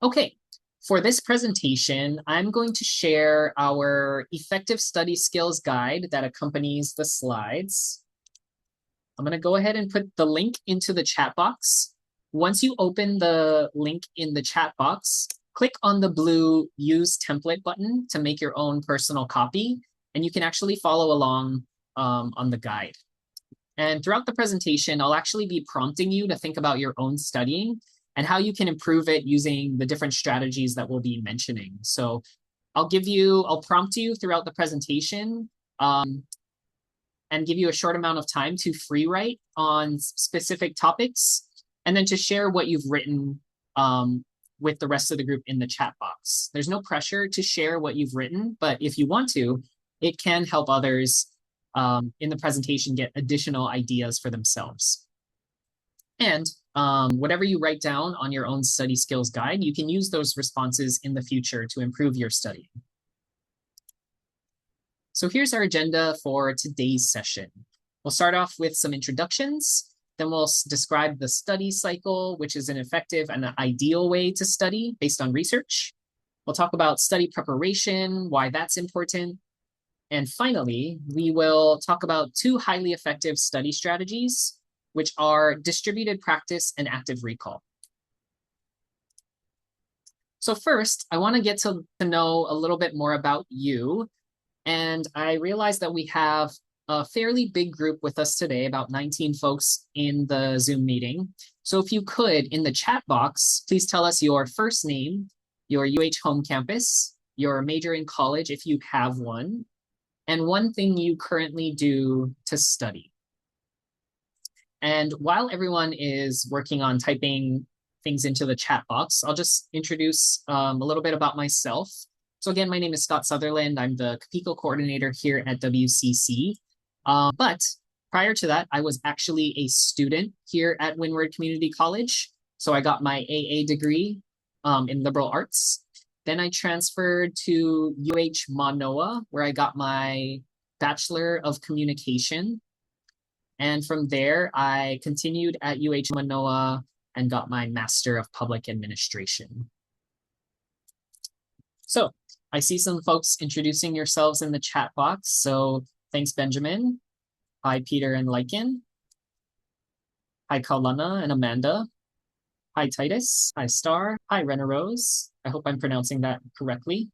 Okay, for this presentation, I'm going to share our effective study skills guide that accompanies the slides. I'm going to go ahead and put the link into the chat box. Once you open the link in the chat box, click on the blue Use Template button to make your own personal copy, and you can actually follow along on the guide. And throughout the presentation, I'll actually be prompting you to think about your own studying and how you can improve it using the different strategies that we'll be mentioning. So I'll prompt you throughout the presentation and give you a short amount of time to free write on specific topics, and then to share what you've written with the rest of the group in the chat box. There's no pressure to share what you've written, but if you want to, it can help others in the presentation get additional ideas for themselves. And whatever you write down on your own study skills guide, you can use those responses in the future to improve your studying. So here's our agenda for today's session. We'll start off with some introductions, then we'll describe the study cycle, which is an effective and an ideal way to study based on research. We'll talk about study preparation, why that's important. And finally, we will talk about two highly effective study strategies, which are distributed practice and active recall. So first, I want to get to know a little bit more about you. And I realized that we have a fairly big group with us today, about 19 folks in the Zoom meeting. So if you could, in the chat box, please tell us your first name, your home campus, your major in college if you have one, and one thing you currently do to study. And while everyone is working on typing things into the chat box, I'll just introduce a little bit about myself. So again, my name is Sutherland. I'm the CAPICO coordinator here at WCC. But prior to that, I was actually a student here at Windward Community College. So I got my AA degree in liberal arts. Then I transferred to Manoa, where I got my Bachelor of Communication. And from there, I continued at Manoa and got my Master of Public Administration. So I see some folks introducing yourselves in the chat box. So thanks, Benjamin. Hi, Peter and Lycan. Hi, Kaulana and Amanda. Hi, Titus. Hi, Star. Hi, Rena Rose. I hope I'm pronouncing that correctly.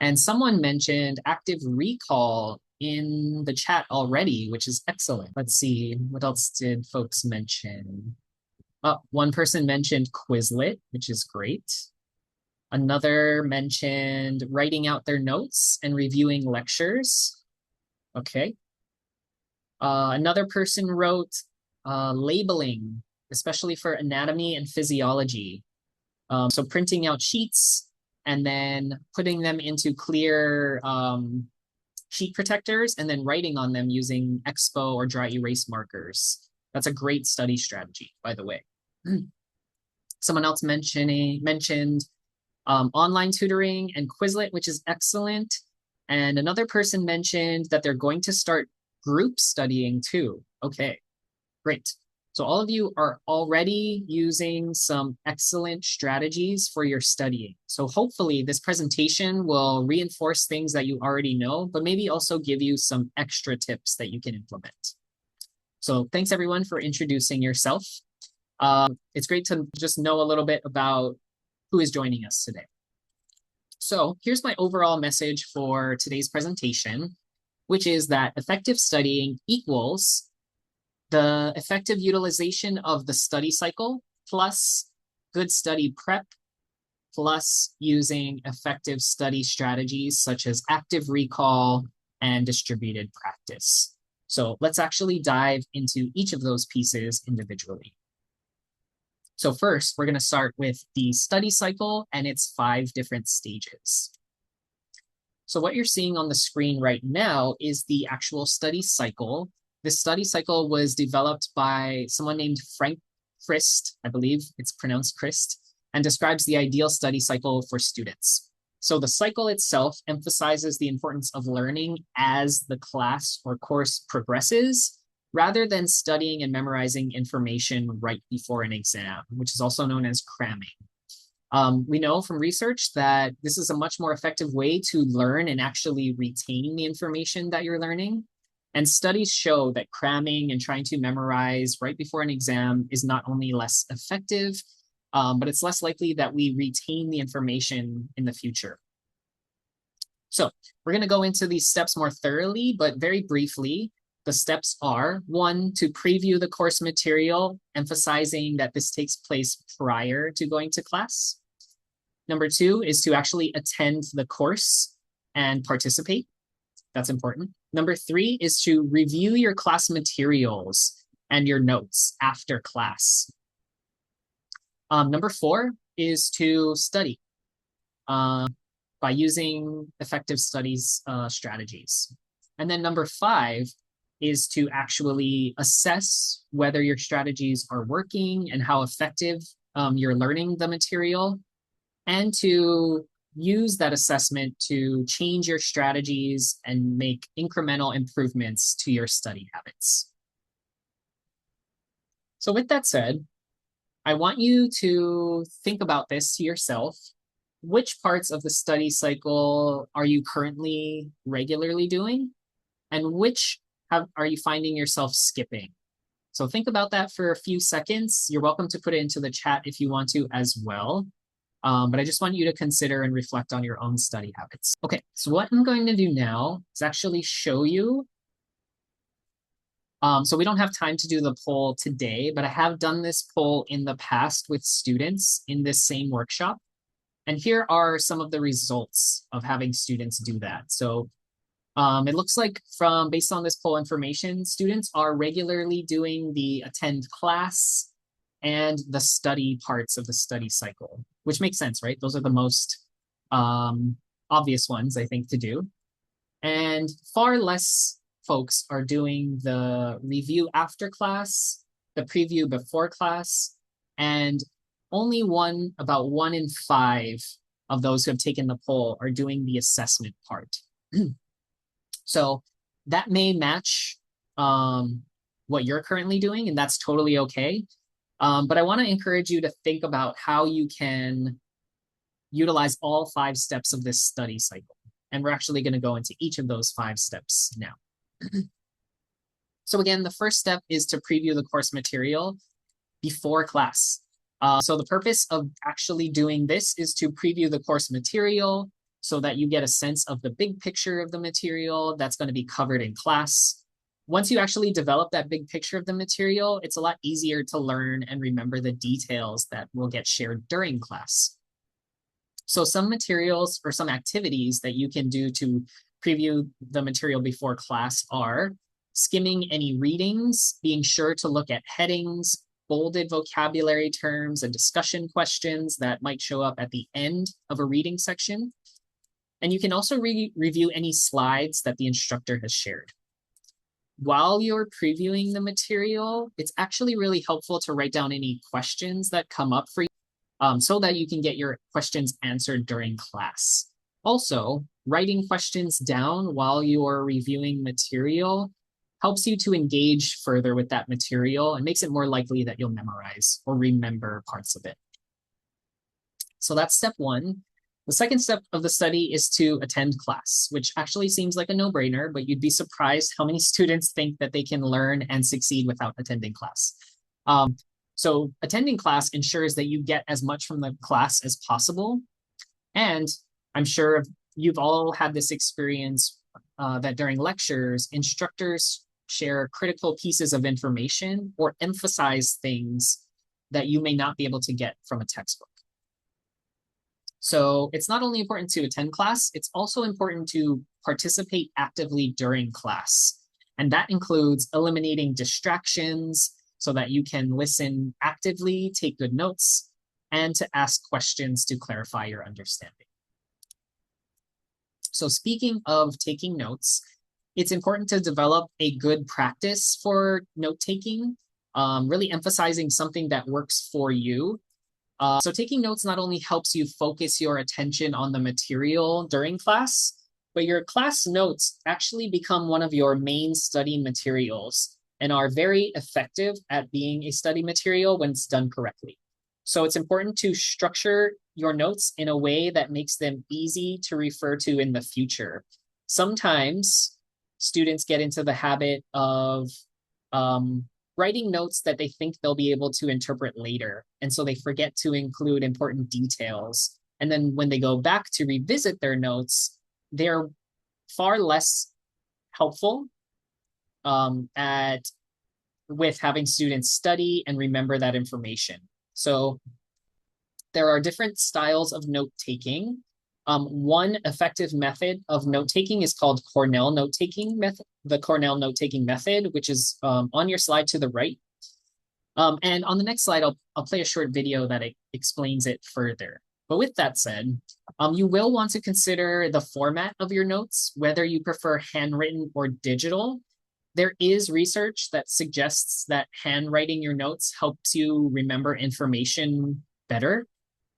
And someone mentioned active recall in the chat already, which is excellent. Let's see, what else did folks mention? One person mentioned Quizlet, which is great. Another mentioned writing out their notes and reviewing lectures. Okay. Another person wrote labeling, especially for anatomy and physiology. So printing out sheets and then putting them into clear sheet protectors and then writing on them using Expo or dry erase markers. That's a great study strategy, by the way. Someone else mentioned online tutoring and Quizlet, which is excellent. And another person mentioned that they're going to start group studying too. Okay, great. So all of you are already using some excellent strategies for your studying. So hopefully this presentation will reinforce things that you already know, but maybe also give you some extra tips that you can implement. So thanks everyone for introducing yourself. It's great to just know a little bit about who is joining us today. So here's my overall message for today's presentation, which is that effective studying equals the effective utilization of the study cycle plus good study prep plus using effective study strategies such as active recall and distributed practice. So let's actually dive into each of those pieces individually. So first, we're going to start with the study cycle and its 5 different stages. So what you're seeing on the screen right now is the actual study cycle. This study cycle was developed by someone named Frank Christ, I believe it's pronounced Christ, and describes the ideal study cycle for students. So the cycle itself emphasizes the importance of learning as the class or course progresses, rather than studying and memorizing information right before an exam, which is also known as cramming. We know from research that this is a much more effective way to learn and actually retain the information that you're learning. And studies show that cramming and trying to memorize right before an exam is not only less effective, but it's less likely that we retain the information in the future. So we're going to go into these steps more thoroughly, but very briefly. The steps are, 1, to preview the course material, emphasizing that this takes place prior to going to class. Number 2 is to actually attend the course and participate. That's important. Number 3 is to review your class materials and your notes after class. Number 4 is to study by using effective studies strategies. And then number 5 is to actually assess whether your strategies are working and how effective you're learning the material, and to use that assessment to change your strategies and make incremental improvements to your study habits. So with that said, I want you to think about this to yourself. Which parts of the study cycle are you currently regularly doing? And which are you finding yourself skipping? So think about that for a few seconds. You're welcome to put it into the chat if you want to as well. But I just want you to consider and reflect on your own study habits. Okay, so what I'm going to do now is actually show you. So we don't have time to do the poll today, but I have done this poll in the past with students in this same workshop. And here are some of the results of having students do that. So it looks like based on this poll information, students are regularly doing the attend class and the study parts of the study cycle, which makes sense, right? Those are the most obvious ones, I think, to do. And far less folks are doing the review after class, the preview before class, and only about 1 in 5 of those who have taken the poll are doing the assessment part. So that may match what you're currently doing, and that's totally okay. But I want to encourage you to think about how you can utilize all 5 steps of this study cycle. And we're actually going to go into each of those 5 steps now. So again, the first step is to preview the course material before class. So the purpose of actually doing this is to preview the course material so that you get a sense of the big picture of the material that's going to be covered in class. Once you actually develop that big picture of the material, it's a lot easier to learn and remember the details that will get shared during class. So some materials or some activities that you can do to preview the material before class are skimming any readings, being sure to look at headings, bolded vocabulary terms, and discussion questions that might show up at the end of a reading section. And you can also review any slides that the instructor has shared. While you're previewing the material, it's actually really helpful to write down any questions that come up for you so that you can get your questions answered during class. Also, writing questions down while you're reviewing material helps you to engage further with that material and makes it more likely that you'll memorize or remember parts of it. So that's step 1. The second step of the study is to attend class, which actually seems like a no-brainer, but you'd be surprised how many students think that they can learn and succeed without attending class. So attending class ensures that you get as much from the class as possible. And I'm sure you've all had this experience that during lectures, instructors share critical pieces of information or emphasize things that you may not be able to get from a textbook. So it's not only important to attend class, it's also important to participate actively during class. And that includes eliminating distractions so that you can listen actively, take good notes, and to ask questions to clarify your understanding. So speaking of taking notes, it's important to develop a good practice for note-taking, really emphasizing something that works for you. So taking notes not only helps you focus your attention on the material during class, but your class notes actually become one of your main study materials and are very effective at being a study material when it's done correctly. So it's important to structure your notes in a way that makes them easy to refer to in the future. Sometimes students get into the habit of writing notes that they think they'll be able to interpret later. And so they forget to include important details. And then when they go back to revisit their notes, they're far less helpful with having students study and remember that information. So there are different styles of note-taking. One effective method of note-taking is called Cornell note-taking method, the Cornell note-taking method, which is on your slide to the right. And on the next slide, I'll play a short video that explains it further. But with that said, you will want to consider the format of your notes, whether you prefer handwritten or digital. There is research that suggests that handwriting your notes helps you remember information better.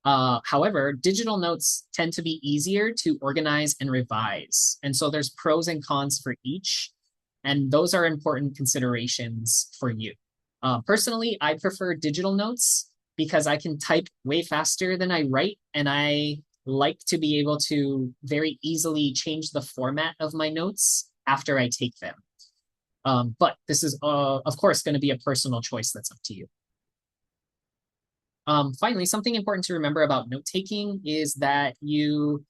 However, digital notes tend to be easier to organize and revise. And so there's pros and cons for each. And those are important considerations for you. Personally, I prefer digital notes because I can type way faster than I write. And I like to be able to very easily change the format of my notes after I take them. But this is, of course, going to be a personal choice that's up to you. Finally, something important to remember about note-taking is that you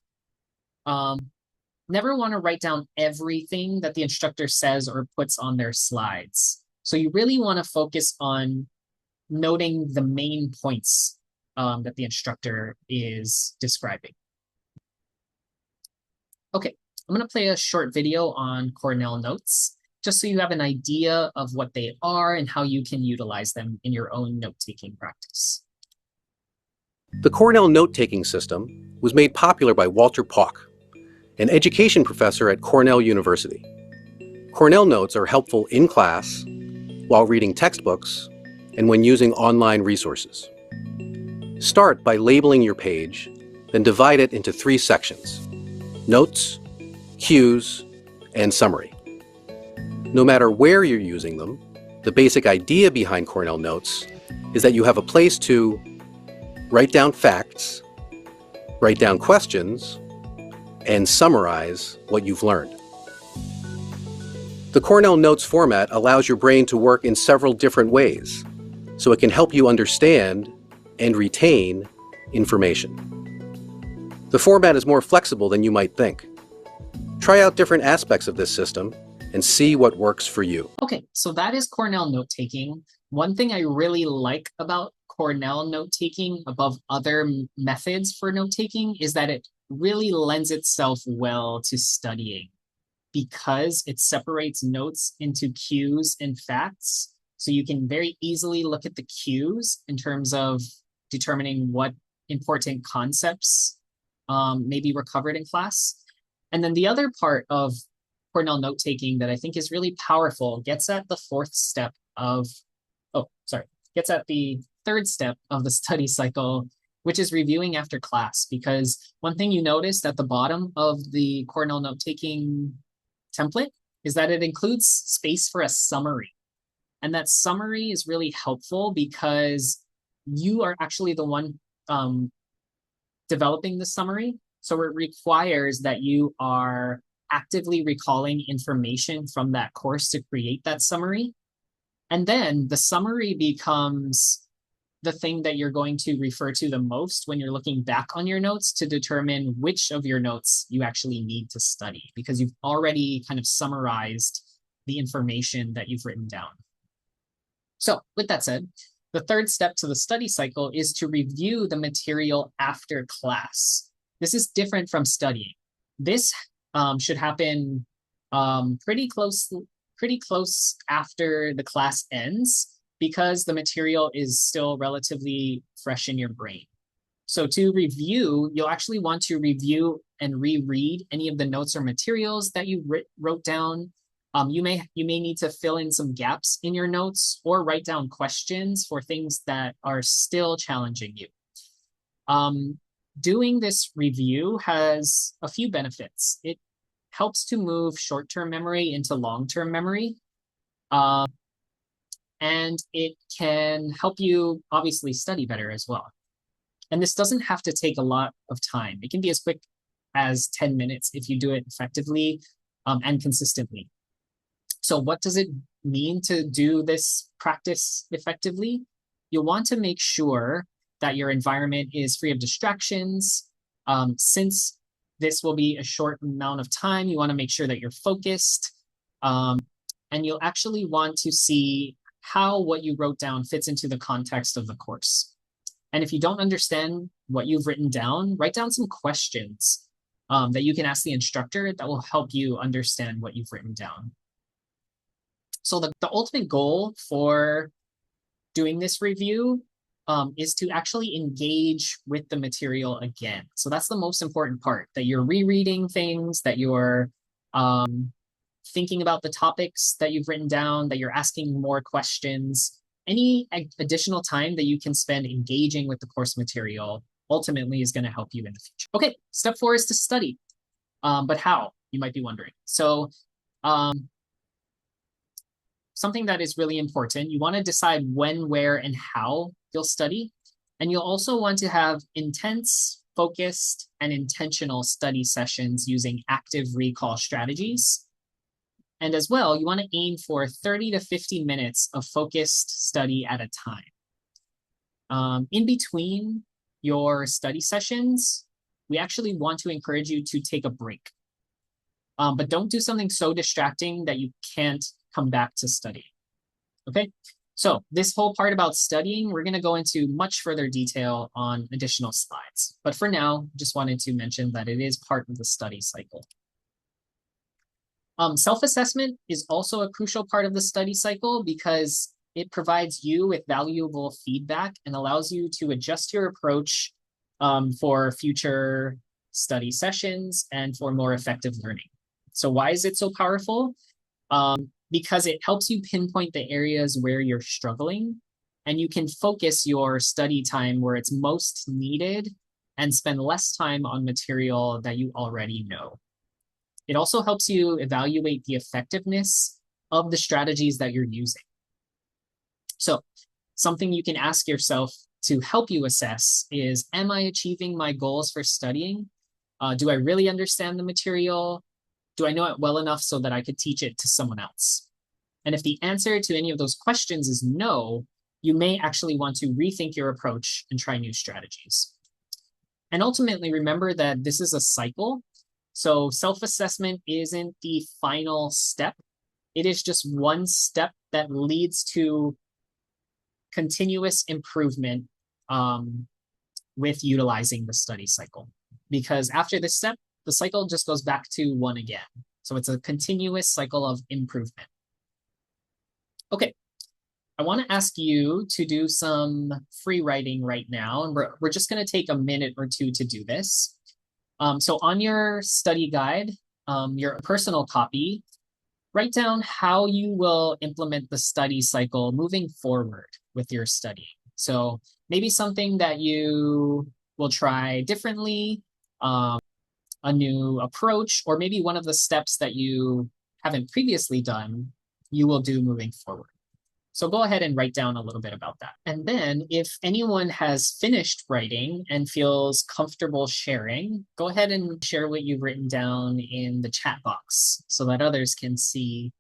never want to write down everything that the instructor says or puts on their slides. So you really want to focus on noting the main points that the instructor is describing. Okay, I'm going to play a short video on Cornell notes, just so you have an idea of what they are and how you can utilize them in your own note-taking practice. The Cornell note-taking system was made popular by Walter Pauck, an education professor at Cornell University. Cornell notes are helpful in class, while reading textbooks, and when using online resources. Start by labeling your page, then divide it into 3 sections: notes, cues, and summary. No matter where you're using them, the basic idea behind Cornell notes is that you have a place to write down facts, write down questions, and summarize what you've learned. The Cornell Notes format allows your brain to work in several different ways, so it can help you understand and retain information. The format is more flexible than you might think. Try out different aspects of this system and see what works for you. Okay, so that is Cornell note-taking. One thing I really like about Cornell note-taking above other methods for note-taking is that it really lends itself well to studying because it separates notes into cues and facts. So you can very easily look at the cues in terms of determining what important concepts maybe were covered in class. And then the other part of Cornell note-taking that I think is really powerful gets at the third step of the study cycle, which is reviewing after class. Because one thing you noticed at the bottom of the Cornell note-taking template is that it includes space for a summary. And that summary is really helpful because you are actually the one developing the summary. So it requires that you are actively recalling information from that course to create that summary. And then the summary becomes the thing that you're going to refer to the most when you're looking back on your notes to determine which of your notes you actually need to study, because you've already kind of summarized the information that you've written down. So with that said, the third step to the study cycle is to review the material after class. This is different from studying. This should happen pretty close after the class ends, because the material is still relatively fresh in your brain. So to review, you'll actually want to review and reread any of the notes or materials that you wrote down. You may need to fill in some gaps in your notes or write down questions for things that are still challenging you. Doing this review has a few benefits. It helps to move short-term memory into long-term memory. And it can help you obviously study better as well. And this doesn't have to take a lot of time. It can be as quick as 10 minutes if you do it effectively and consistently. So what does it mean to do this practice effectively? You'll want to make sure that your environment is free of distractions. Since this will be a short amount of time, you want to make sure that you're focused. And you'll actually want to see how what you wrote down fits into the context of the course. And if you don't understand what you've written down, write down some questions that you can ask the instructor that will help you understand what you've written down. So the ultimate goal for doing this review is to actually engage with the material again. So that's the most important part, that you're rereading things, that you're thinking about the topics that you've written down, that you're asking more questions. Any additional time that you can spend engaging with the course material ultimately is going to help you in the future. Okay, step 4 is to study. But how, you might be wondering. So something that is really important, you want to decide when, where, and how you'll study. And you'll also want to have intense, focused, and intentional study sessions using active recall strategies. And as well, you want to aim for 30 to 50 minutes of focused study at a time. In between your study sessions, we actually want to encourage you to take a break. But don't do something so distracting that you can't come back to study. Okay, so this whole part about studying, we're going to go into much further detail on additional slides. But for now, just wanted to mention that it is part of the study cycle. Self-assessment is also a crucial part of the study cycle because it provides you with valuable feedback and allows you to adjust your approach for future study sessions and for more effective learning. So why is it so powerful? Because it helps you pinpoint the areas where you're struggling, and you can focus your study time where it's most needed and spend less time on material that you already know. It also helps you evaluate the effectiveness of the strategies that you're using. So something you can ask yourself to help you assess is, am I achieving my goals for studying? Do I really understand the material? Do I know it well enough so that I could teach it to someone else? And if the answer to any of those questions is no, you may actually want to rethink your approach and try new strategies. And ultimately, remember that this is a cycle. So self-assessment isn't the final step. It is just one step that leads to continuous improvement with utilizing the study cycle. Because after this step, the cycle just goes back to 1 again. So it's a continuous cycle of improvement. Okay, I want to ask you to do some free writing right now, and we're just going to take a minute or two to do this. So on your study guide, your personal copy, write down how you will implement the study cycle moving forward with your studying. So maybe something that you will try differently, a new approach, or maybe one of the steps that you haven't previously done, you will do moving forward. So go ahead and write down a little bit about that. And then if anyone has finished writing and feels comfortable sharing, go ahead and share what you've written down in the chat box so that others can see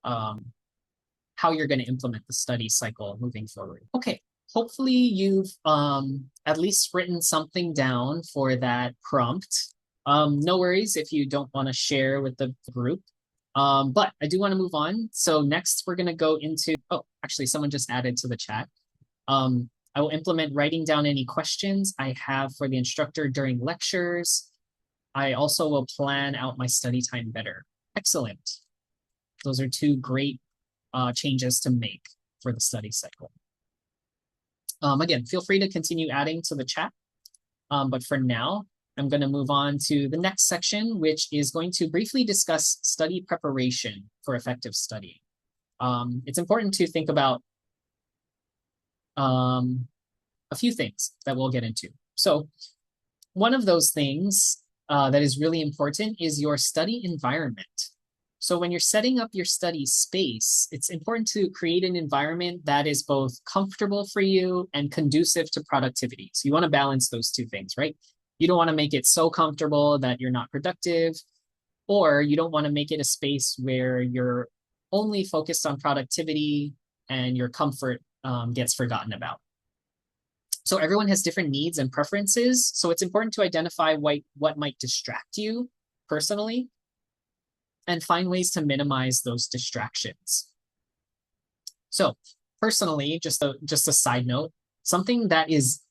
how you're going to implement the study cycle moving forward. Okay, hopefully you've at least written something down for that prompt. No worries if you don't want to share with the group. But I do want to move on. So next we're going to go into, oh, actually someone just added to the chat. I will implement writing down any questions I have for the instructor during lectures. I also will plan out my study time better. Excellent. Those are 2 great changes to make for the study cycle. Again, feel free to continue adding to the chat. But for now, I'm going to move on to the next section, which is going to briefly discuss study preparation for effective studying. It's important to think about a few things that we'll get into. So one of those things that is really important is your study environment. So when you're setting up your study space, it's important to create an environment that is both comfortable for you and conducive to productivity. So you want to balance those two things, right? You don't want to make it so comfortable that you're not productive, or you don't want to make it a space where you're only focused on productivity and your comfort gets forgotten about. So everyone has different needs and preferences. So it's important to identify what might distract you personally and find ways to minimize those distractions. So personally, just a side note, something that is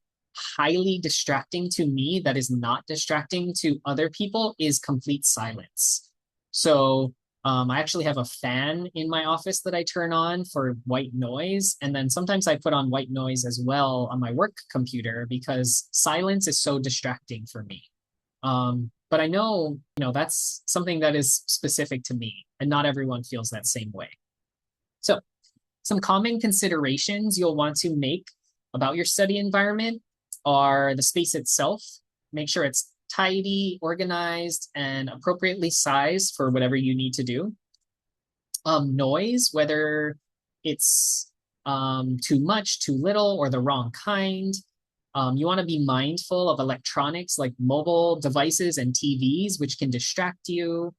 highly distracting to me that is not distracting to other people is complete silence. So I actually have a fan in my office that I turn on for white noise. And then sometimes I put on white noise as well on my work computer because silence is so distracting for me. But I know, that's something that is specific to me, and not everyone feels that same way. So some common considerations you'll want to make about your study environment are the space itself. Make sure it's tidy, organized, and appropriately sized for whatever you need to do. Noise, whether it's too much, too little, or the wrong kind. You want to be mindful of electronics like mobile devices and TVs, which can distract you.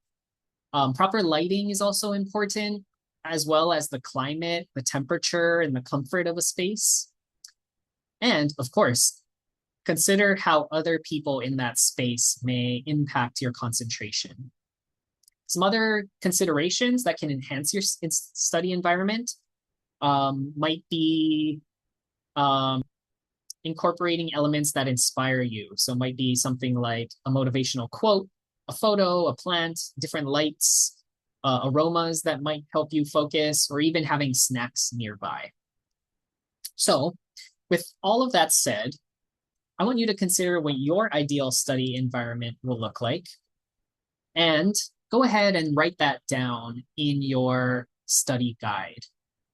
Proper lighting is also important, as well as the climate, the temperature, and the comfort of a space. And of course, consider how other people in that space may impact your concentration. Some other considerations that can enhance your study environment might be incorporating elements that inspire you. So it might be something like a motivational quote, a photo, a plant, different lights, aromas that might help you focus, or even having snacks nearby. So with all of that said, I want you to consider what your ideal study environment will look like, and go ahead and write that down in your study guide.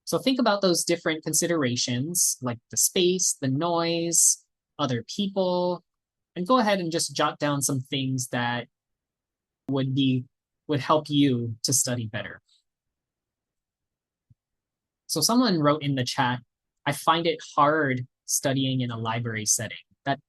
So think about those different considerations like the space, the noise, other people, and go ahead and just jot down some things that would help you to study better. So someone wrote in the chat, I find it hard studying in a library setting. That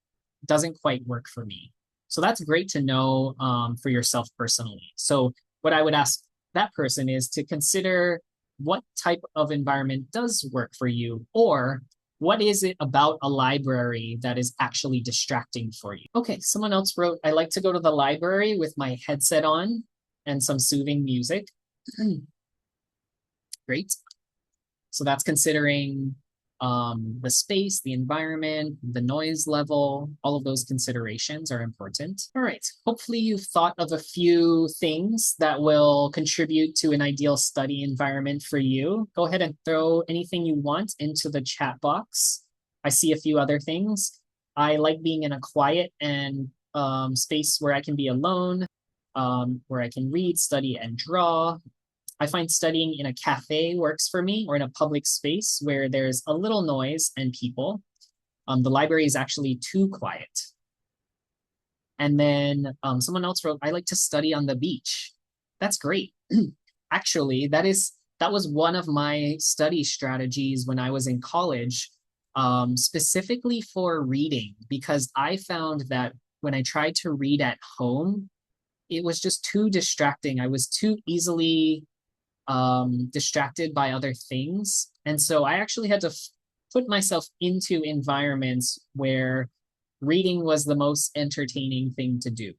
doesn't quite work for me. So that's great to know for yourself personally. So what I would ask that person is to consider what type of environment does work for you, or what is it about a library that is actually distracting for you? Okay, someone else wrote, I like to go to the library with my headset on and some soothing music. Great. So that's considering the space, the environment, the noise level, all of those considerations are important. All right, hopefully you've thought of a few things that will contribute to an ideal study environment for you. Go ahead and throw anything you want into the chat box. I see a few other things. I like being in a quiet and space where I can be alone, where I can read, study, and draw. I find studying in a cafe works for me, or in a public space where there's a little noise and people. The library is actually too quiet. And then someone else wrote, I like to study on the beach. That's great. Actually, that was one of my study strategies when I was in college, specifically for reading, because I found that when I tried to read at home, it was just too distracting. I was too easily distracted by other things. And so I actually had to put myself into environments where reading was the most entertaining thing to do.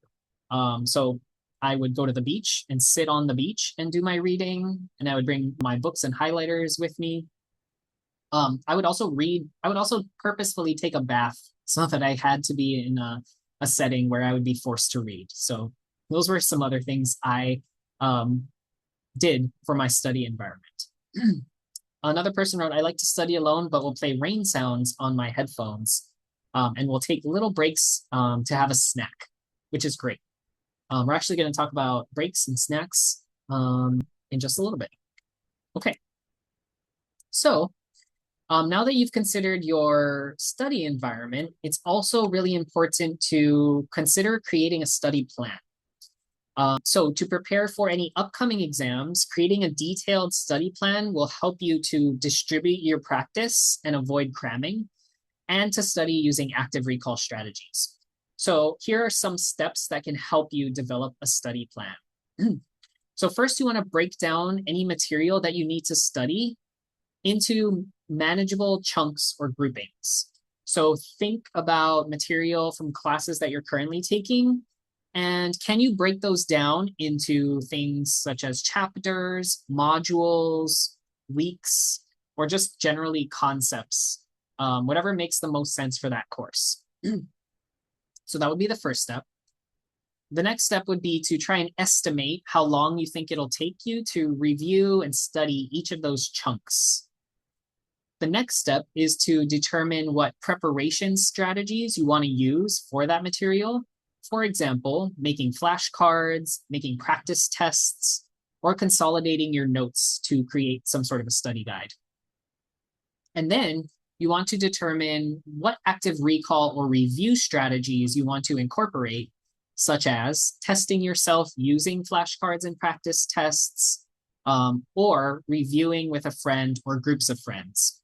So I would go to the beach and sit on the beach and do my reading, and I would bring my books and highlighters with me. I would also purposefully take a bath so that I had to be in a setting where I would be forced to read. So those were some other things I did for my study environment. Another person wrote, I like to study alone, but will play rain sounds on my headphones, and will take little breaks to have a snack, which is great. We're actually going to talk about breaks and snacks in just a little bit. Okay. So now that you've considered your study environment, it's also really important to consider creating a study plan. So to prepare for any upcoming exams, creating a detailed study plan will help you to distribute your practice and avoid cramming, and to study using active recall strategies. So here are some steps that can help you develop a study plan. So first, you want to break down any material that you need to study into manageable chunks or groupings. So think about material from classes that you're currently taking, and can you break those down into things such as chapters, modules, weeks, or just generally concepts, whatever makes the most sense for that course. So that would be the first step. The next step would be to try and estimate how long you think it'll take you to review and study each of those chunks. The next step is to determine what preparation strategies you want to use for that material. For example, making flashcards, making practice tests, or consolidating your notes to create some sort of a study guide. And then you want to determine what active recall or review strategies you want to incorporate, such as testing yourself using flashcards and practice tests, or reviewing with a friend or groups of friends.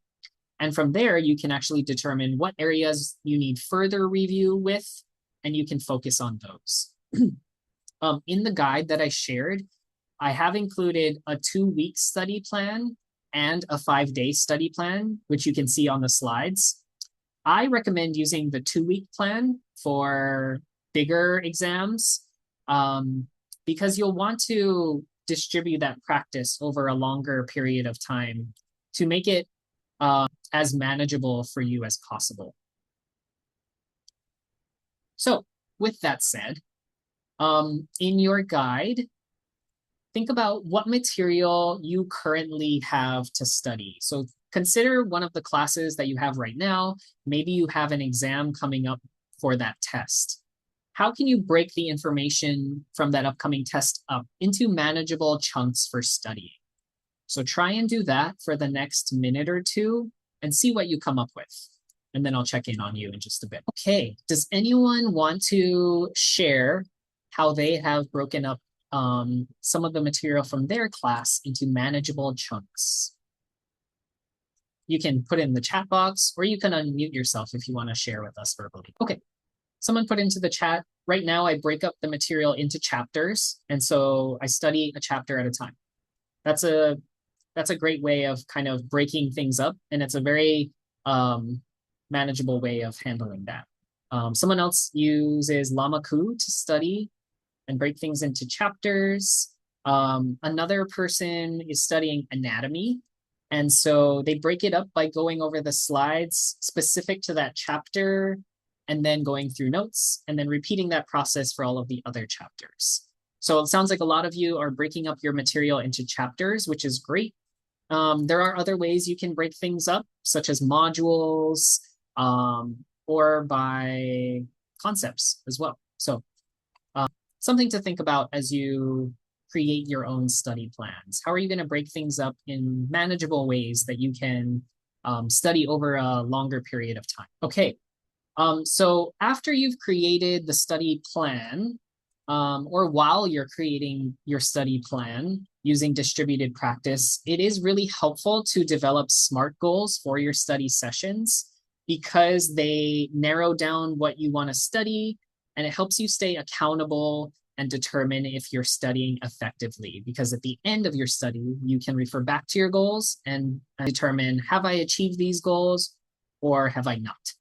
And from there, you can actually determine what areas you need further review with, and you can focus on those. In the guide that I shared, I have included a 2-week study plan and a 5-day study plan, which you can see on the slides. I recommend using the 2-week plan for bigger exams, because you'll want to distribute that practice over a longer period of time to make it as manageable for you as possible. So with that said, in your guide, think about what material you currently have to study. So consider one of the classes that you have right now. Maybe you have an exam coming up for that test. How can you break the information from that upcoming test up into manageable chunks for studying? So try and do that for the next minute or two and see what you come up with. And then I'll check in on you in just a bit. Okay, does anyone want to share how they have broken up some of the material from their class into manageable chunks? You can put in the chat box, or you can unmute yourself if you want to share with us verbally. Okay, someone put into the chat, right now I break up the material into chapters, and so I study a chapter at a time. That's a great way of kind of breaking things up, and it's a very manageable way of handling that. Someone else uses Lamaku to study and break things into chapters. Another person is studying anatomy, and so they break it up by going over the slides specific to that chapter and then going through notes and then repeating that process for all of the other chapters. So it sounds like a lot of you are breaking up your material into chapters, which is great. There are other ways you can break things up, such as modules, or by concepts as well. So something to think about as you create your own study plans. How are you going to break things up in manageable ways that you can study over a longer period of time? Okay, so after you've created the study plan, or while you're creating your study plan using distributed practice, it is really helpful to develop SMART goals for your study sessions, because they narrow down what you want to study, and it helps you stay accountable and determine if you're studying effectively. Because at the end of your study, you can refer back to your goals and determine, have I achieved these goals or have I not?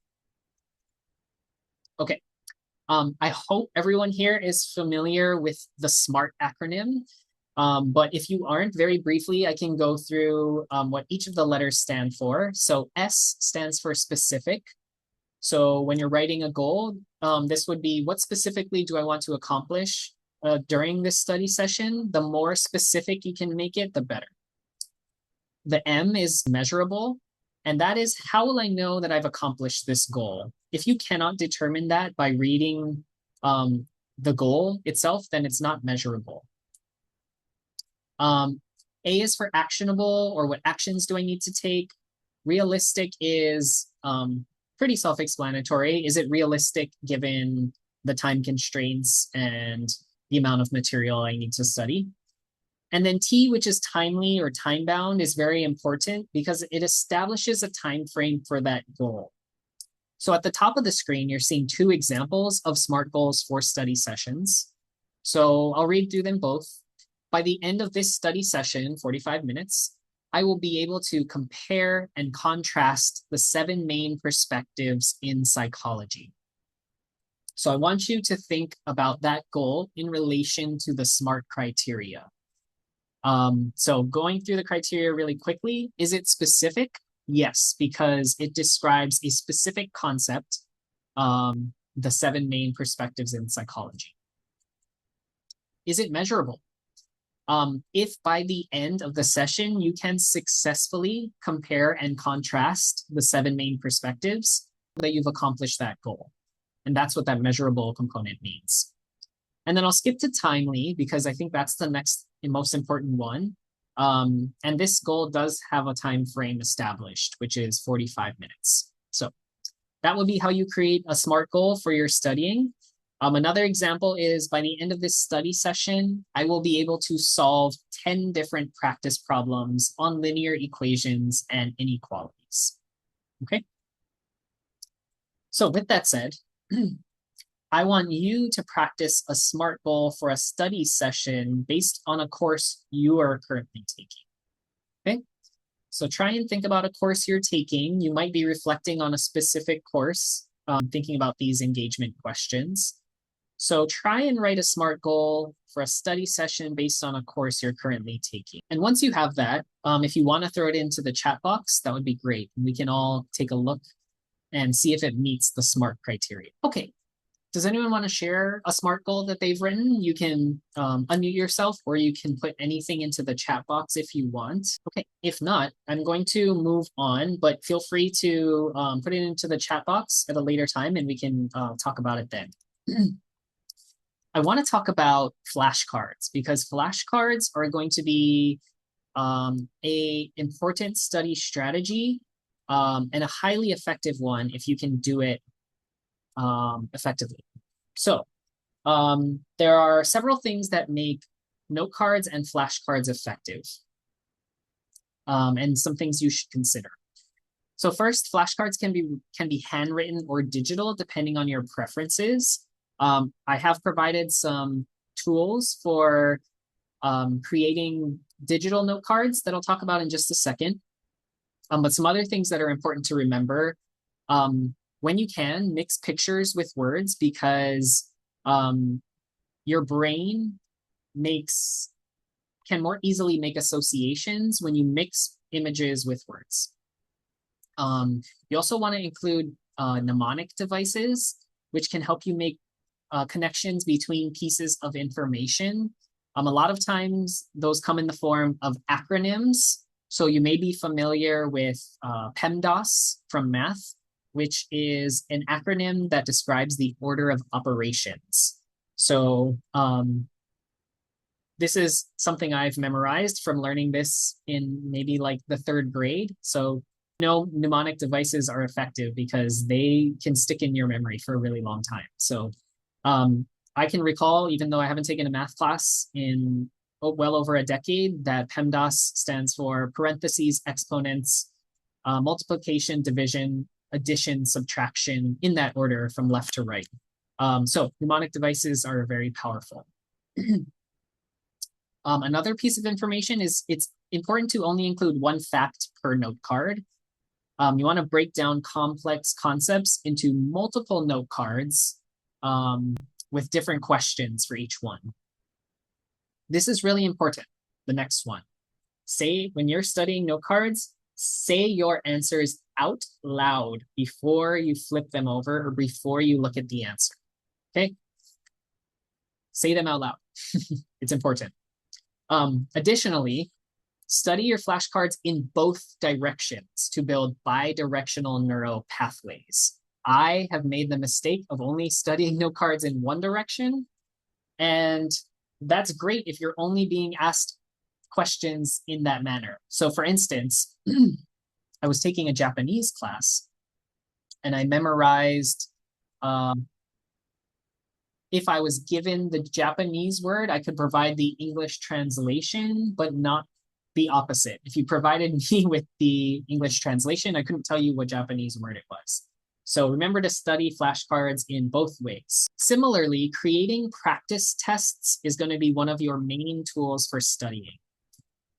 Okay. I hope everyone here is familiar with the SMART acronym. But if you aren't, very briefly, I can go through what each of the letters stand for. So S stands for specific. So when you're writing a goal, this would be, what specifically do I want to accomplish during this study session? The more specific you can make it, the better. The M is measurable, and that is, how will I know that I've accomplished this goal? If you cannot determine that by reading the goal itself, then it's not measurable. A is for actionable, or what actions do I need to take? Realistic is pretty self-explanatory. Is it realistic given the time constraints and the amount of material I need to study. And then T, which is timely or time bound, is very important because it establishes a time frame for that goal. So at the top of the screen, you're seeing two examples of SMART goals for study sessions. So I'll read through them both. By the end of this study session, 45 minutes, I will be able to compare and contrast the 7 main perspectives in psychology. So I want you to think about that goal in relation to the SMART criteria. So going through the criteria really quickly, is it specific? Yes, because it describes a specific concept, the 7 main perspectives in psychology. Is it measurable? If by the end of the session, you can successfully compare and contrast the 7 main perspectives, that you've accomplished that goal. And that's what that measurable component means. And then I'll skip to timely because I think that's the next and most important one. And this goal does have a time frame established, which is 45 minutes. So that would be how you create a SMART goal for your studying. Another example is by the end of this study session, I will be able to solve 10 different practice problems on linear equations and inequalities. Okay. So with that said, I want you to practice a SMART goal for a study session based on a course you are currently taking. Okay, so try and think about a course you're taking. You might be reflecting on a specific course, thinking about these engagement questions. So try and write a SMART goal for a study session based on a course you're currently taking. And once you have that, if you want to throw it into the chat box, that would be great. We can all take a look and see if it meets the SMART criteria. Okay. Does anyone want to share a SMART goal that they've written? You can unmute yourself or you can put anything into the chat box if you want. Okay, if not, I'm going to move on, but feel free to put it into the chat box at a later time and we can talk about it then. I want to talk about flashcards because flashcards are going to be a important study strategy and a highly effective one if you can do it effectively. So there are several things that make note cards and flashcards effective, and some things you should consider. So first, flashcards can be handwritten or digital depending on your preferences. I have provided some tools for creating digital note cards that I'll talk about in just a second. But some other things that are important to remember. When you can, mix pictures with words because your brain can more easily make associations when you mix images with words. You also want to include mnemonic devices, which can help you make connections between pieces of information. A lot of times those come in the form of acronyms. So you may be familiar with PEMDAS from math, which is an acronym that describes the order of operations. So this is something I've memorized from learning this in maybe like the 3rd grade. So mnemonic devices are effective because they can stick in your memory for a really long time. So I can recall, even though I haven't taken a math class in well over a decade, that PEMDAS stands for parentheses, exponents, multiplication, division, addition, subtraction, in that order from left to right. So mnemonic devices are very powerful. Another piece of information is it's important to only include one fact per note card. You want to break down complex concepts into multiple note cards with different questions for each one. This is really important. The next one. When you're studying note cards, say your answers out loud before you flip them over or before you look at the answer. Okay? Say them out loud. It's important. Additionally, study your flashcards in both directions to build bidirectional neural pathways. I have made the mistake of only studying note cards in one direction, and that's great if you're only being asked questions in that manner. So for instance, I was taking a Japanese class and I memorized if I was given the Japanese word, I could provide the English translation, but not the opposite. If you provided me with the English translation, I couldn't tell you what Japanese word it was. So remember to study flashcards in both ways. Similarly, creating practice tests is going to be one of your main tools for studying.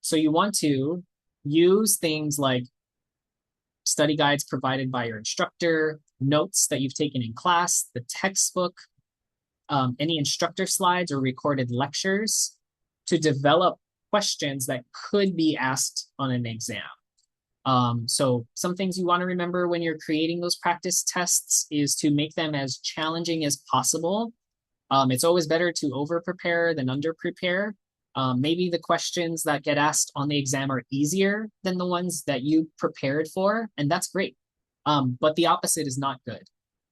So you want to use things like study guides provided by your instructor, notes that you've taken in class, the textbook, any instructor slides or recorded lectures to develop questions that could be asked on an exam. So some things you want to remember when you're creating those practice tests is to make them as challenging as possible. It's always better to over-prepare than under-prepare. Maybe the questions that get asked on the exam are easier than the ones that you prepared for, and that's great. But the opposite is not good.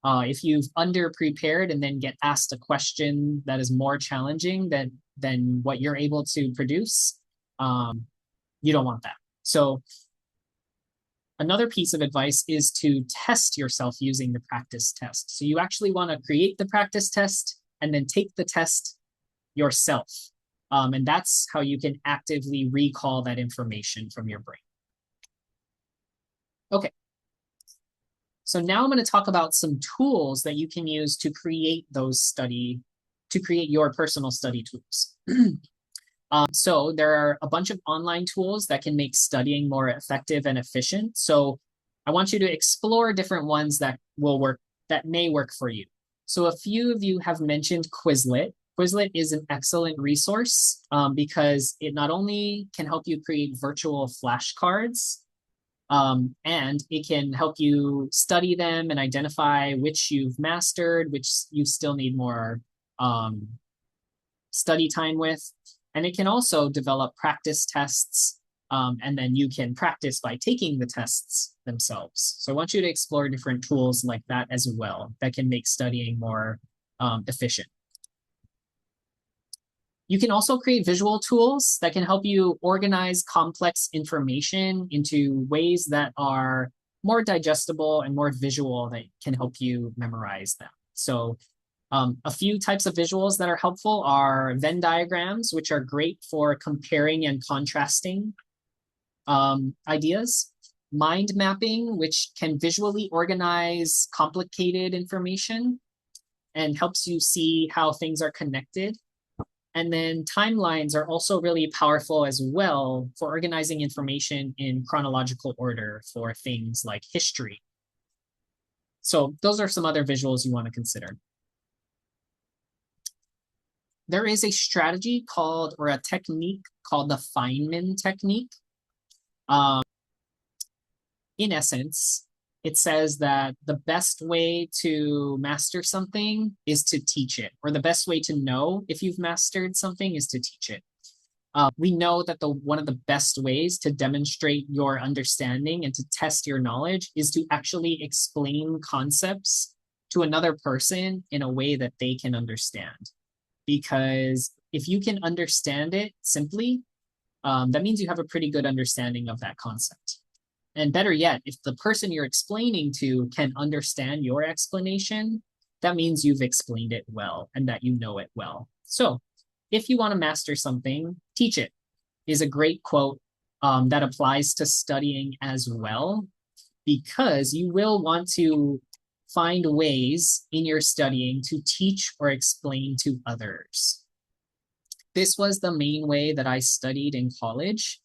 If you've under-prepared and then get asked a question that is more challenging than what you're able to produce, you don't want that. So another piece of advice is to test yourself using the practice test. So you actually want to create the practice test and then take the test yourself. And that's how you can actively recall that information from your brain. Okay. So now I'm going to talk about some tools that you can use to create your personal study tools. So there are a bunch of online tools that can make studying more effective and efficient. So I want you to explore different ones that may work for you. So a few of you have mentioned Quizlet. Quizlet is an excellent resource because it not only can help you create virtual flashcards, and it can help you study them and identify which you've mastered, which you still need more study time with. And it can also develop practice tests, and then you can practice by taking the tests themselves. So I want you to explore different tools like that as well that can make studying more efficient. You can also create visual tools that can help you organize complex information into ways that are more digestible and more visual that can help you memorize them. So a few types of visuals that are helpful are Venn diagrams, which are great for comparing and contrasting ideas. Mind mapping, which can visually organize complicated information and helps you see how things are connected. And then timelines are also really powerful as well for organizing information in chronological order for things like history. So those are some other visuals you want to consider. There is a strategy or a technique called the Feynman technique. In essence, it says that the best way to master something is to teach it, or the best way to know if you've mastered something is to teach it. We know that one of the best ways to demonstrate your understanding and to test your knowledge is to actually explain concepts to another person in a way that they can understand. Because if you can understand it simply, that means you have a pretty good understanding of that concept. And better yet, if the person you're explaining to can understand your explanation, that means you've explained it well and that you know it well. So if you want to master something, teach it is a great quote that applies to studying as well, because you will want to find ways in your studying to teach or explain to others. This was the main way that I studied in college.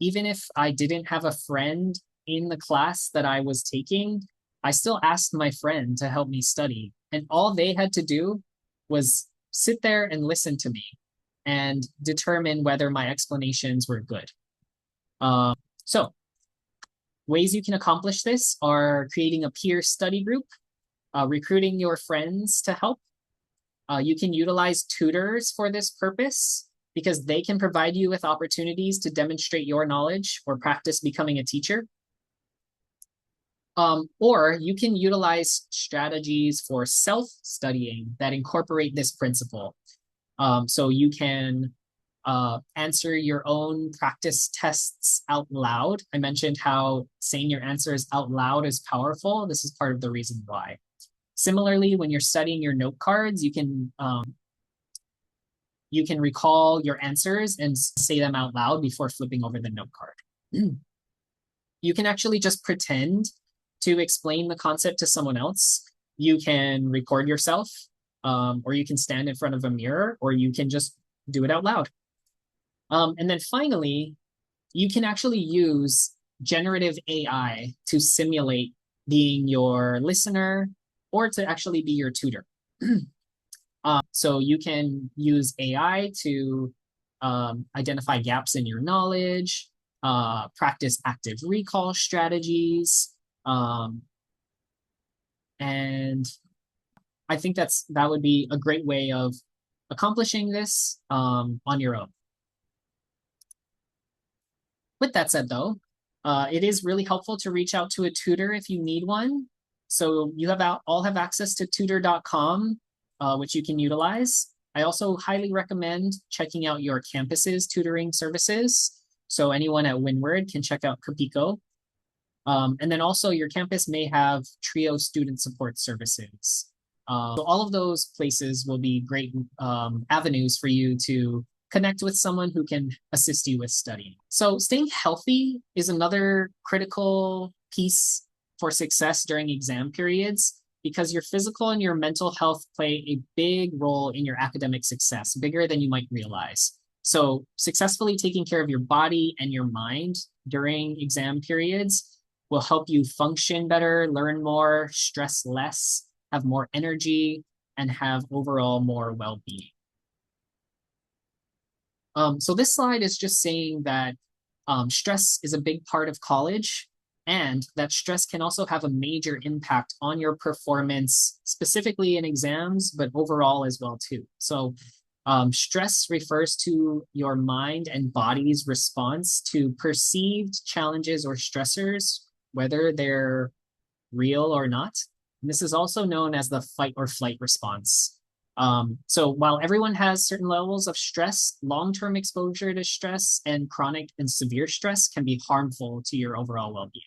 Even if I didn't have a friend in the class that I was taking, I still asked my friend to help me study. And all they had to do was sit there and listen to me and determine whether my explanations were good. So ways you can accomplish this are creating a peer study group, recruiting your friends to help. You can utilize tutors for this purpose, because they can provide you with opportunities to demonstrate your knowledge or practice becoming a teacher. Or you can utilize strategies for self-studying that incorporate this principle. So you can answer your own practice tests out loud. I mentioned how saying your answers out loud is powerful. This is part of the reason why. Similarly, when you're studying your note cards, you can recall your answers and say them out loud before flipping over the note card. You can actually just pretend to explain the concept to someone else. You can record yourself, or you can stand in front of a mirror, or you can just do it out loud. And then finally, you can actually use generative AI to simulate being your listener or to actually be your tutor. So you can use AI to identify gaps in your knowledge, practice active recall strategies, and I think that would be a great way of accomplishing this on your own. With that said, though, it is really helpful to reach out to a tutor if you need one. So you all have access to tutor.com, which you can utilize. I also highly recommend checking out your campus's tutoring services. So anyone at Windward can check out Capico. And then also your campus may have Trio student support services. So all of those places will be great avenues for you to connect with someone who can assist you with studying. So staying healthy is another critical piece for success during exam periods because your physical and your mental health play a big role in your academic success, bigger than you might realize. So successfully taking care of your body and your mind during exam periods will help you function better, learn more, stress less, have more energy, and have overall more well-being. So this slide is just saying that stress is a big part of college and that stress can also have a major impact on your performance, specifically in exams, but overall as well too. So stress refers to your mind and body's response to perceived challenges or stressors, whether they're real or not. And this is also known as the fight or flight response. So while everyone has certain levels of stress, long-term exposure to stress and chronic and severe stress can be harmful to your overall well-being.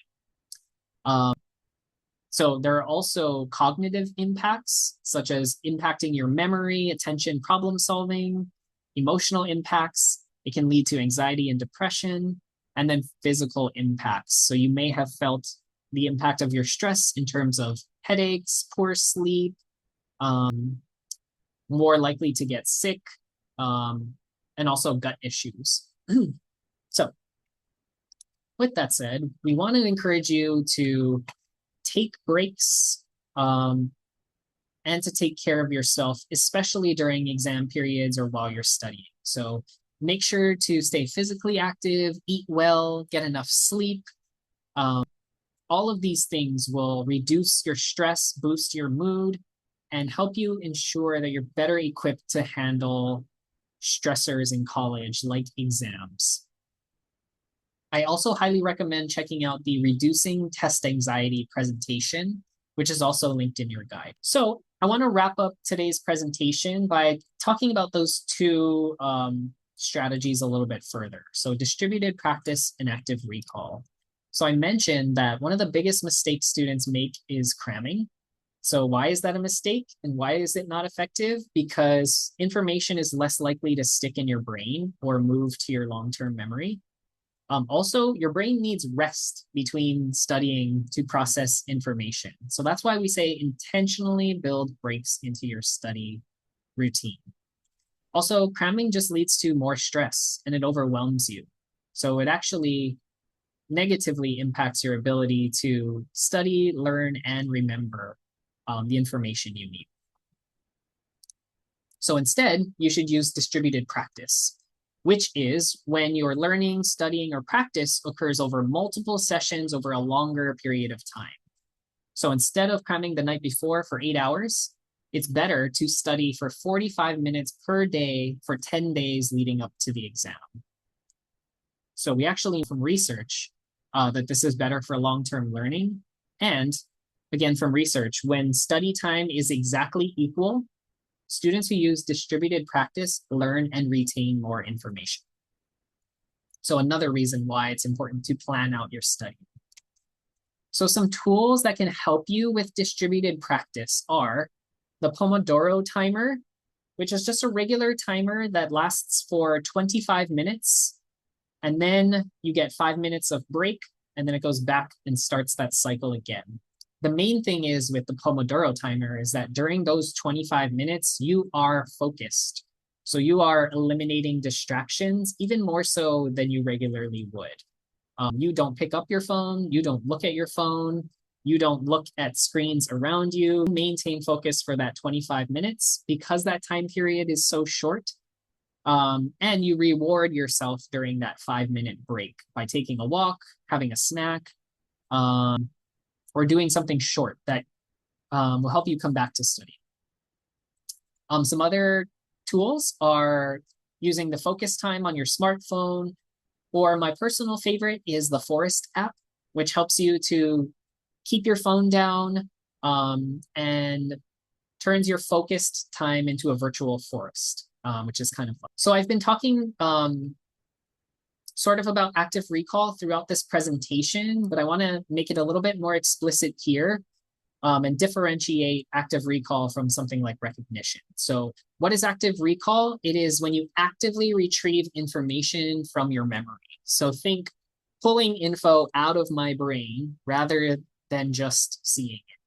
So there are also cognitive impacts, such as impacting your memory, attention, problem solving, emotional impacts. It can lead to anxiety and depression, and then physical impacts. So you may have felt the impact of your stress in terms of headaches, poor sleep, more likely to get sick, and also gut issues. So with that said, we want to encourage you to take breaks and to take care of yourself, especially during exam periods or while you're studying. So make sure to stay physically active, eat well, get enough sleep. All of these things will reduce your stress, boost your mood, and help you ensure that you're better equipped to handle stressors in college like exams. I also highly recommend checking out the Reducing Test Anxiety presentation, which is also linked in your guide. So I want to wrap up today's presentation by talking about those two strategies a little bit further. So distributed practice and active recall. So I mentioned that one of the biggest mistakes students make is cramming. So why is that a mistake and why is it not effective? Because information is less likely to stick in your brain or move to your long-term memory. Also, your brain needs rest between studying to process information. So that's why we say intentionally build breaks into your study routine. Also, cramming just leads to more stress and it overwhelms you. So it actually negatively impacts your ability to study, learn, and remember the information you need. So instead, you should use distributed practice, which is when your learning, studying, or practice occurs over multiple sessions over a longer period of time. So instead of cramming the night before for 8 hours, it's better to study for 45 minutes per day for 10 days leading up to the exam. So we actually know from research that this is better for long-term learning. And again, from research, when study time is exactly equal, students who use distributed practice learn and retain more information. So another reason why it's important to plan out your study. So some tools that can help you with distributed practice are the Pomodoro timer, which is just a regular timer that lasts for 25 minutes. And then you get 5 minutes of break, and then it goes back and starts that cycle again. The main thing is with the Pomodoro timer is that during those 25 minutes, you are focused. So you are eliminating distractions even more so than you regularly would. You don't pick up your phone, you don't look at your phone, you don't look at screens around you. Maintain focus for that 25 minutes because that time period is so short. And you reward yourself during that 5 minute break by taking a walk, having a snack, or doing something short that will help you come back to study. Some other tools are using the focus time on your smartphone, or my personal favorite is the Forest app, which helps you to keep your phone down and turns your focused time into a virtual forest, which is kind of fun. So I've been talking sort of about active recall throughout this presentation, but I want to make it a little bit more explicit here and differentiate active recall from something like recognition. So what is active recall? It is when you actively retrieve information from your memory. So think pulling info out of my brain rather than just seeing it.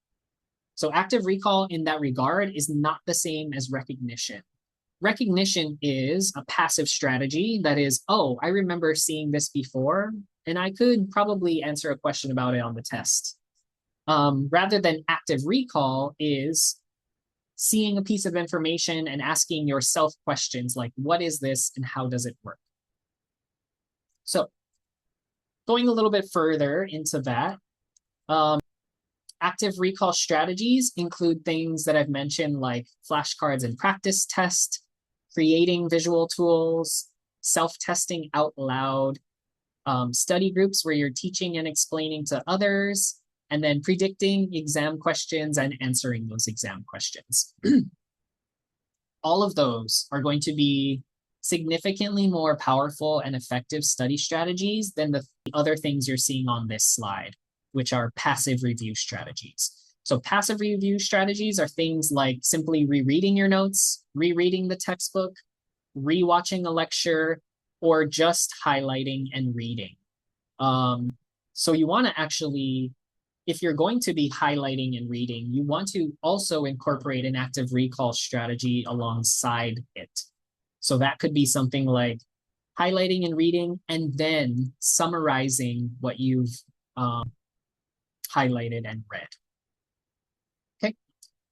So active recall in that regard is not the same as recognition. Recognition is a passive strategy that is, oh, I remember seeing this before, and I could probably answer a question about it on the test. Rather than active recall is seeing a piece of information and asking yourself questions like, what is this and how does it work? So going a little bit further into that, active recall strategies include things that I've mentioned like flashcards and practice test, creating visual tools, self-testing out loud, study groups where you're teaching and explaining to others, and then predicting exam questions and answering those exam questions. All of those are going to be significantly more powerful and effective study strategies than the other things you're seeing on this slide, which are passive review strategies. So passive review strategies are things like simply rereading your notes, rereading the textbook, rewatching a lecture, or just highlighting and reading. So you want to actually, if you're going to be highlighting and reading, you want to also incorporate an active recall strategy alongside it. So that could be something like highlighting and reading and then summarizing what you've highlighted and read. Okay,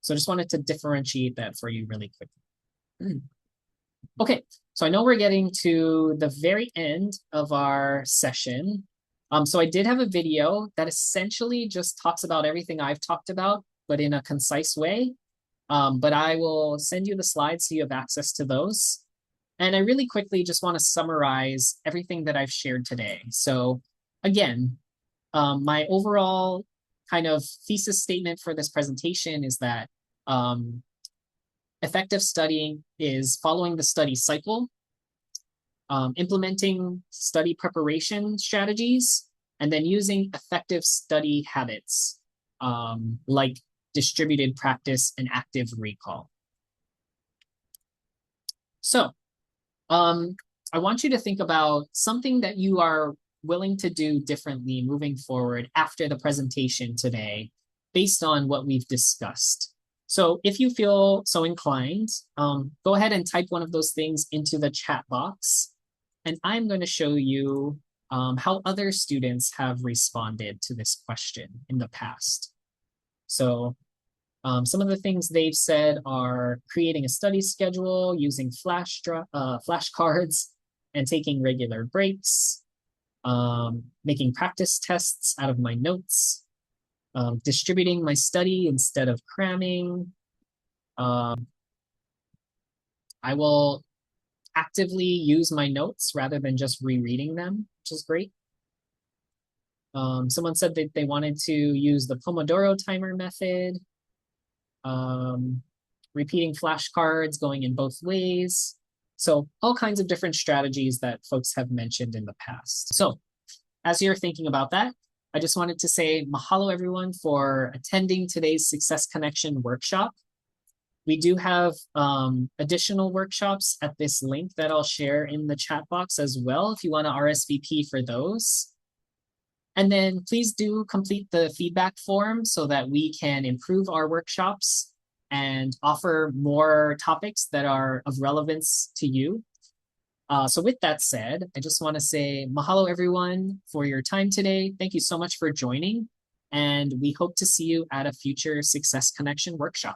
so I just wanted to differentiate that for you really quickly. Okay, so I know we're getting to the very end of our session. So I did have a video that essentially just talks about everything I've talked about, but in a concise way. But I will send you the slides so you have access to those. And I really quickly just want to summarize everything that I've shared today. So again, my overall kind of thesis statement for this presentation is that effective studying is following the study cycle, implementing study preparation strategies, and then using effective study habits like distributed practice and active recall. So I want you to think about something that you are willing to do differently moving forward after the presentation today based on what we've discussed. So if you feel so inclined, go ahead and type one of those things into the chat box. And I'm going to show you how other students have responded to this question in the past. So some of the things they've said are creating a study schedule, using flashcards, and taking regular breaks, making practice tests out of my notes, distributing my study instead of cramming. I will actively use my notes rather than just rereading them, which is great. Someone said that they wanted to use the Pomodoro timer method, repeating flashcards, going in both ways. So all kinds of different strategies that folks have mentioned in the past. So as you're thinking about that, I just wanted to say mahalo everyone for attending today's Success Connection workshop. We do have additional workshops at this link that I'll share in the chat box as well if you want to RSVP for those. And then please do complete the feedback form so that we can improve our workshops and offer more topics that are of relevance to you. So with that said, I just want to say mahalo everyone for your time today. Thank you so much for joining, and we hope to see you at a future Success Connection workshop.